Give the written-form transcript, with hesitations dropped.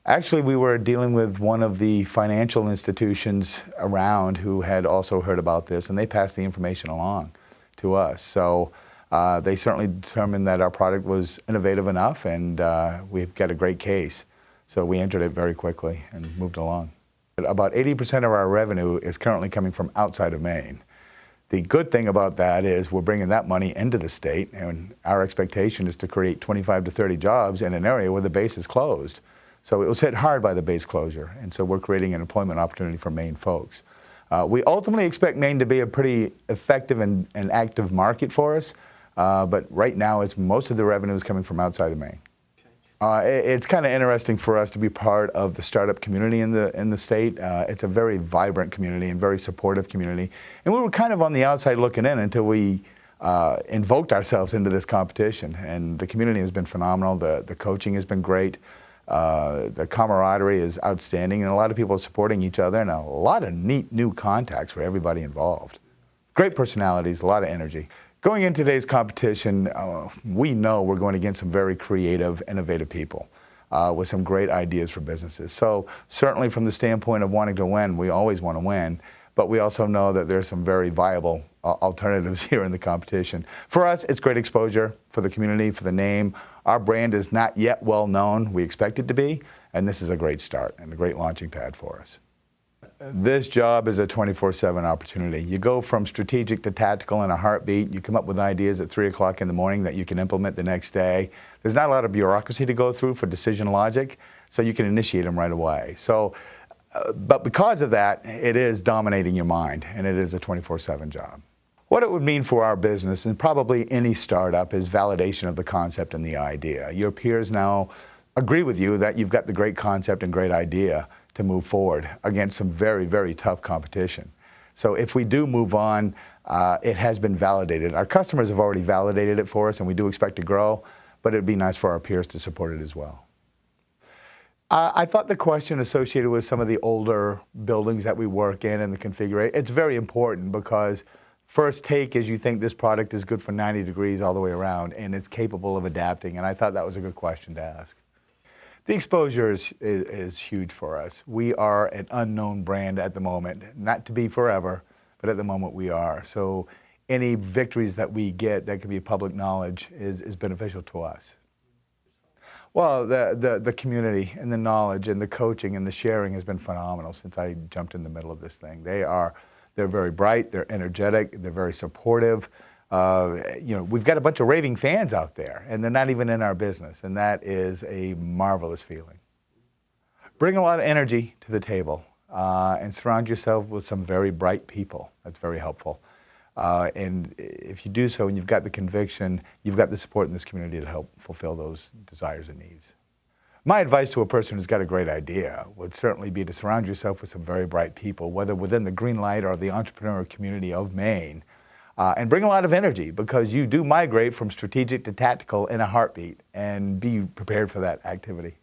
Actually, we were dealing with one of the financial institutions around who had also heard about this, and they passed the information along to us. So they certainly determined that our product was innovative enough, and we've got a great case. So we entered it very quickly and moved along. About 80% of our revenue is currently coming from outside of Maine. The good thing about that is we're bringing that money into the state, and our expectation is to create 25 to 30 jobs in an area where the base is closed. So it was hit hard by the base closure, and so we're creating an employment opportunity for Maine folks. We ultimately expect Maine to be a pretty effective and active market for us, but right now most of the revenue is coming from outside of Maine. It's kind of interesting for us to be part of the startup community in the state. It's a very vibrant community and very supportive community. And we were kind of on the outside looking in until we invoked ourselves into this competition. And the community has been phenomenal. The coaching has been great. The camaraderie is outstanding, and a lot of people are supporting each other, and a lot of neat new contacts for everybody involved. Great personalities, a lot of energy. Going into today's competition, we know we're going against some very creative, innovative people with some great ideas for businesses. So certainly from the standpoint of wanting to win, we always want to win, but we also know that there's some very viable alternatives here in the competition. For us, it's great exposure for the community, for the name. Our brand is not yet well known. We expect it to be, and this is a great start and a great launching pad for us. This job is a 24/7 opportunity. You go from strategic to tactical in a heartbeat. You come up with ideas at 3 o'clock in the morning that you can implement the next day. There's not a lot of bureaucracy to go through for decision logic, so you can initiate them right away. So, but because of that, it is dominating your mind, and it is a 24/7 job. What it would mean for our business, and probably any startup, is validation of the concept and the idea. Your peers now agree with you that you've got the great concept and great idea to move forward against some very, very tough competition. So if we do move on, it has been validated. Our customers have already validated it for us, and we do expect to grow, but it'd be nice for our peers to support it as well. I thought the question associated with some of the older buildings that we work in and the configuration, it's very important, because first take is you think this product is good for 90 degrees all the way around, and it's capable of adapting, and I thought that was a good question to ask. The exposure is huge for us. We are an unknown brand at the moment, not to be forever, but at the moment we are. So any victories that we get that can be public knowledge is beneficial to us. Well, the community and the knowledge and the coaching and the sharing has been phenomenal since I jumped in the middle of this thing. They're very bright, they're energetic, they're very supportive. We've got a bunch of raving fans out there, and they're not even in our business, and that is a marvelous feeling. Bring a lot of energy to the table and surround yourself with some very bright people. That's very helpful. And if you do so and you've got the conviction, you've got the support in this community to help fulfill those desires and needs. My advice to a person who's got a great idea would certainly be to surround yourself with some very bright people, whether within the green light or the entrepreneurial community of Maine. And bring a lot of energy, because you do migrate from strategic to tactical in a heartbeat, and be prepared for that activity.